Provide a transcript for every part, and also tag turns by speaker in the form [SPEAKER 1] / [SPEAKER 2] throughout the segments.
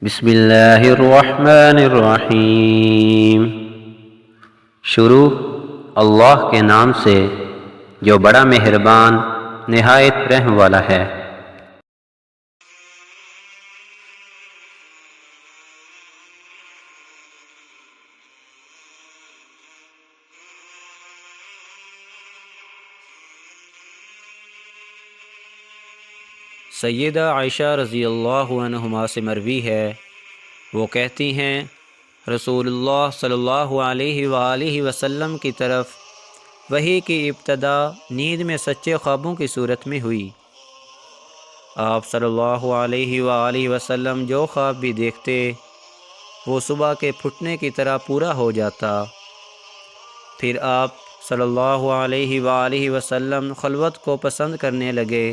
[SPEAKER 1] بسم اللہ الرحمن الرحیم۔ شروع اللہ کے نام سے جو بڑا مہربان نہایت رحم والا ہے۔ سیدہ عائشہ رضی اللہ عنہما سے مروی ہے، وہ کہتی ہیں رسول اللہ صلی اللہ علیہ وآلہ وسلم کی طرف وحی کی ابتدا نیند میں سچے خوابوں کی صورت میں ہوئی۔ آپ صلی اللہ علیہ وآلہ وسلم جو خواب بھی دیکھتے وہ صبح کے پھٹنے کی طرح پورا ہو جاتا۔ پھر آپ صلی اللہ علیہ وآلہ وسلم خلوت کو پسند کرنے لگے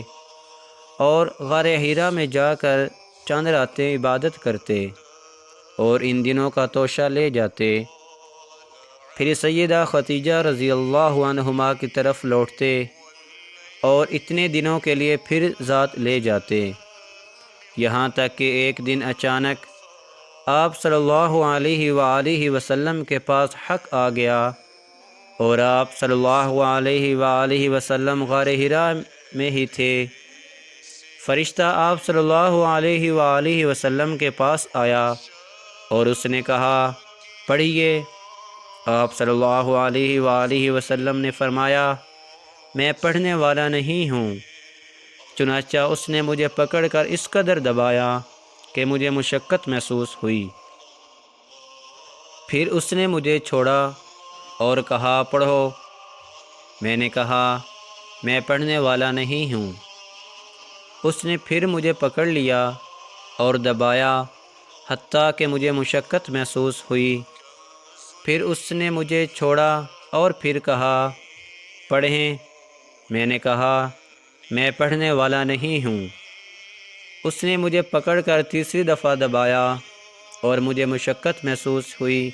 [SPEAKER 1] اور غار حرا میں جا کر چند راتیں عبادت کرتے اور ان دنوں کا توشہ لے جاتے۔ پھر سیدہ خدیجہ رضی اللہ عنہما کی طرف لوٹتے اور اتنے دنوں کے لیے پھر ذات لے جاتے، یہاں تک کہ ایک دن اچانک آپ صلی اللہ علیہ وآلہ وسلم کے پاس حق آ گیا اور آپ صلی اللہ علیہ وآلہ وسلم غار حرا میں ہی تھے۔ فرشتہ آپ صلی اللہ علیہ وآلہ وسلم کے پاس آیا اور اس نے کہا پڑھیے۔ آپ صلی اللہ علیہ وآلہ وسلم نے فرمایا میں پڑھنے والا نہیں ہوں۔ چنانچہ اس نے مجھے پکڑ کر اس قدر دبایا کہ مجھے مشقت محسوس ہوئی۔ پھر اس نے مجھے چھوڑا اور کہا پڑھو۔ میں نے کہا میں پڑھنے والا نہیں ہوں۔ اس نے پھر مجھے پکڑ لیا اور دبایا حتیٰ کہ مجھے مشقت محسوس ہوئی۔ پھر اس نے مجھے چھوڑا اور پھر کہا پڑھیں۔ میں نے کہا میں پڑھنے والا نہیں ہوں۔ اس نے مجھے پکڑ کر تیسری دفعہ دبایا اور مجھے مشقت محسوس ہوئی۔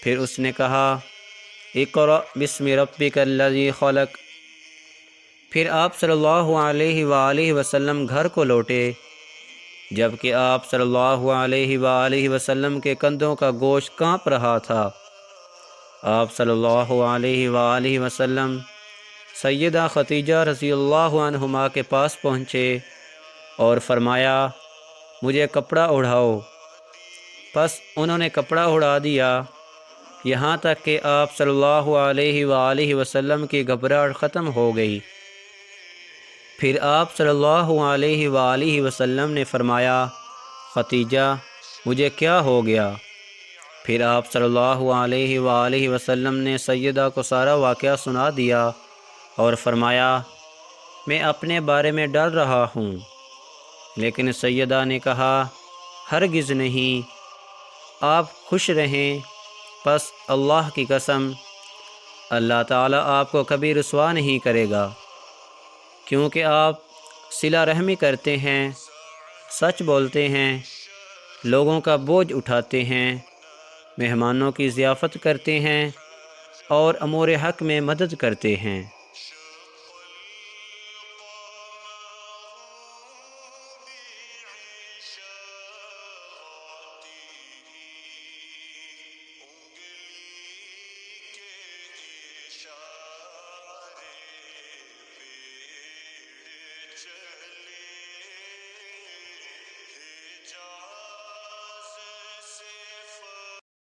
[SPEAKER 1] پھر اس نے کہا اقرأ بسم ربک الذی خلق۔ پھر آپ صلی اللہ علیہ وآلہ وسلم گھر کو لوٹے، جبکہ آپ صلی اللہ علیہ وآلہ وسلم کے کندھوں کا گوشت کانپ رہا تھا۔ آپ صلی اللہ علیہ وآلہ وسلم سیدہ خدیجہ رضی اللہ عنہما کے پاس پہنچے اور فرمایا مجھے کپڑا اڑھاؤ۔ پس انہوں نے کپڑا اڑا دیا، یہاں تک کہ آپ صلی اللہ علیہ وآلہ وسلم کی گھبراہٹ ختم ہو گئی۔ پھر آپ صلی اللہ علیہ وآلہ وسلم نے فرمایا خدیجہ مجھے کیا ہو گیا؟ پھر آپ صلی اللہ علیہ وآلہ وسلم نے سیدہ کو سارا واقعہ سنا دیا اور فرمایا میں اپنے بارے میں ڈر رہا ہوں۔ لیکن سیدہ نے کہا ہرگز نہیں، آپ خوش رہیں۔ پس اللہ کی قسم اللہ تعالیٰ آپ کو کبھی رسوا نہیں کرے گا، کیونکہ آپ صلہ رحمی کرتے ہیں، سچ بولتے ہیں، لوگوں کا بوجھ اٹھاتے ہیں، مہمانوں کی ضیافت کرتے ہیں اور امور حق میں مدد کرتے ہیں۔